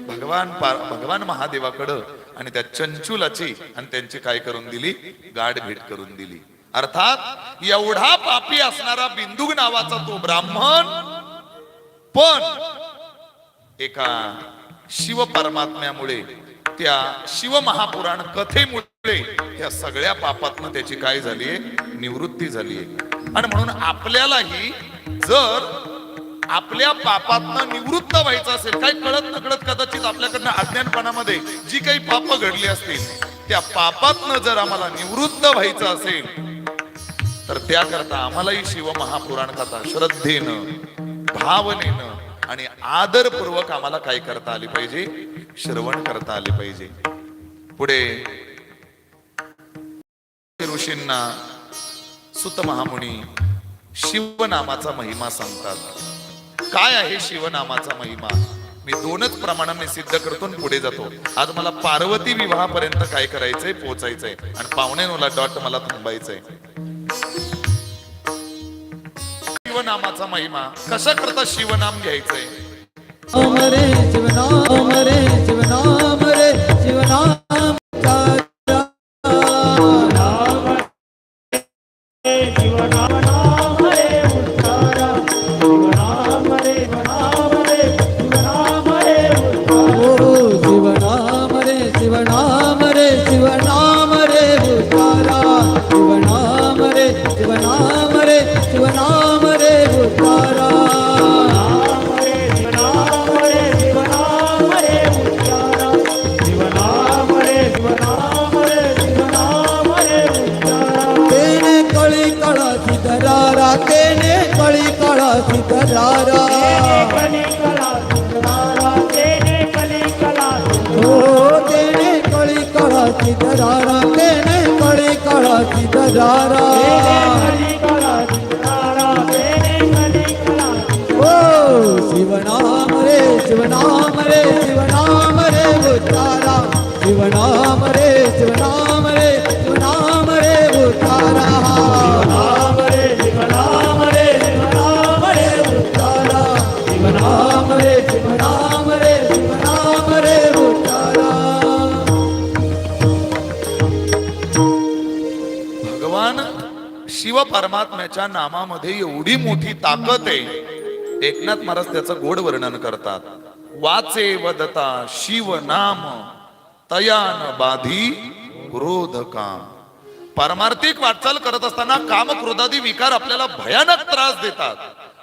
भगवान महादेवाकडं आणि त्या चंचुलाची आणि त्यांची काय करून दिली, गाठ भेट करून दिली. अर्थात एवढा पापी असणारा बिंदुक नावाचा तो ब्राह्मण पण एका शिव परमात्म्यामुळे, त्या शिव महापुराण कथेमुळे या सगळ्या पापातनं त्याची काय झालीये, निवृत्ती झालीये. आणि म्हणून आपल्यालाही जर आपल्या पापातनं निवृत्त व्हायचं असेल, काही कळत नकळत कदाचित आपल्याकडनं अज्ञानपणामध्ये जी काही पाप घडली असतील, त्या पापातनं जर आम्हाला निवृत्त व्हायचं असेल तर त्याकरता आम्हालाही शिव महापुराण कथा श्रद्धेनं, भावनेनं आणि आदरपूर्वक आम्हाला काय करता आली पाहिजे, श्रवण करता आले पाहिजे. पुढे ऋषींना सुत महामुनी शिवनामाचा महिमा सांगतात. काय आहे शिवनामाचा महिमा? मी दोनच प्रमाणाने सिद्ध करतो आणि पुढे जातो. आज मला पार्वती विवाहापर्यंत काय करायचंय, पोहोचायचंय आणि 9:45 डॉट मला थांबायचंय. शिवनामाचा महिमा कशा करता शिवनाम घ्यायचंय? रे शिवनाम रे शिवनाम रे शिवनाम शिवनाम रे शिवनाम रे शिवनाम रे उतारा शिवनाम रे शिवनाम रे शिवनाम रे उतारा शिवनाम रे शिवनाम रे शिवनाम रे उतारा शिवनाम रे शिवनाम रे शिवनाम रे उतारा. भगवान शिव परमात्म्याच्या नामामध्ये एवढी मोठी ताकद आहे. एकनाथ महाराज त्याचं गोड वर्णन करतात. वाचे वदता शिव नाम तयान बाधी क्रोध काम. पारमार्थिक वाटचाल करत असताना काम क्रोधादी विकार आपल्याला भयानक त्रास देतात,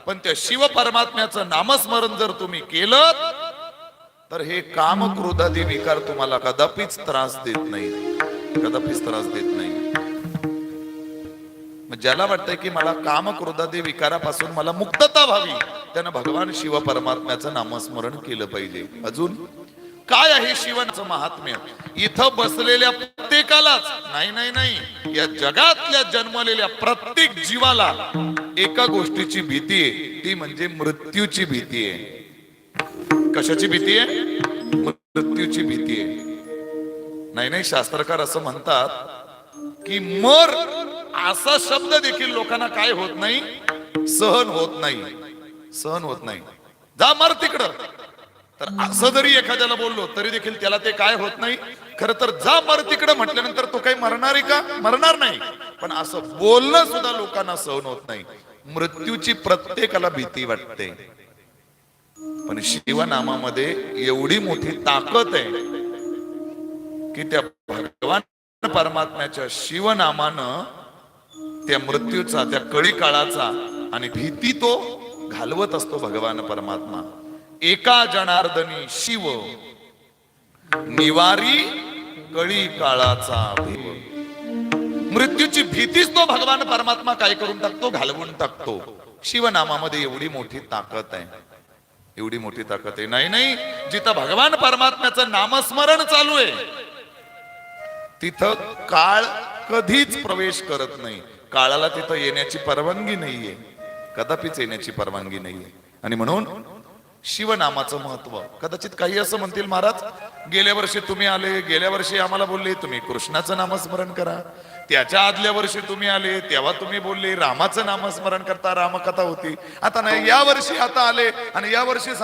पण त्या शिव परमात्म्याचं नामस्मरण जर तुम्ही केलं तर हे काम क्रोधादी विकार तुम्हाला कदापिच त्रास देत नाही, कदापिच त्रास देत नाही. ज्याला वाटतंय की मला काम क्रोधादी विकारापासून मला मुक्तता व्हावी, त्यानं भगवान शिव परमात्म्याचं नामस्मरण केलं पाहिजे. अजून काय आहे शिवाचं महात्म्य? इथं बसलेल्या प्रत्येकालाच नाही नाही नाही, या जगातल्या जन्मलेल्या प्रत्येक जीवाला एका गोष्टीची भीती आहे, ती म्हणजे मृत्यूची भीती आहे. कशाची भीती आहे? मृत्यूची भीती आहे. नाही नाही, शास्त्रकार असं म्हणतात की मर असा शब्द देखील लोकांना काय होत नाही, सहन होत नाही, सहन होत नाही. जा मर तिकडं, तर असं जरी एखाद्याला बोललो तरी देखील त्याला ते काय होत नाही. खरं तर जा मर तिकडं म्हटल्यानंतर तो काही मरणार आहे का? मरणार नाही, पण असं बोलणं सुद्धा लोकांना सहन होत नाही. मृत्यूची प्रत्येकाला भीती वाटते, पण शिवनामामध्ये एवढी मोठी ताकद आहे की त्या भगवान परमात्म्याच्या शिवनामानं त्या मृत्यूचा, त्या कळी काळाचा आणि भीती तो घालवत असतो भगवान परमात्मा. एका जनार्दनी शिव निवारी कळी काळाचा भीव. मृत्यूची भीतीच तो भगवान परमात्मा काय करून टाकतो, घालवून टाकतो. शिवनामामध्ये एवढी मोठी ताकद आहे, एवढी मोठी ताकद आहे. नाही नाही, जिथं भगवान परमात्म्याचं नामस्मरण चालू आहे तिथं काळ कधीच प्रवेश करत नाही. काळाला तिथं येण्याची परवानगी नाहीये, कदापिच येण्याची परवानगी नाहीये. आणि म्हणून शिवनामाचं महत्व. कदाचित काही असं म्हणतील, महाराज गेल्या वर्षी तुम्ही आले, गेल्या वर्षी आम्हाला बोलले तुम्ही कृष्णाचं नामस्मरण करा, त्याच्या आदल्या वर्षी तुम्ही आले तेव्हा तुम्ही बोलले रामाचं नामस्मरण करता, रामकथा होती. आता नाही, या वर्षी आता आले आणि या वर्षी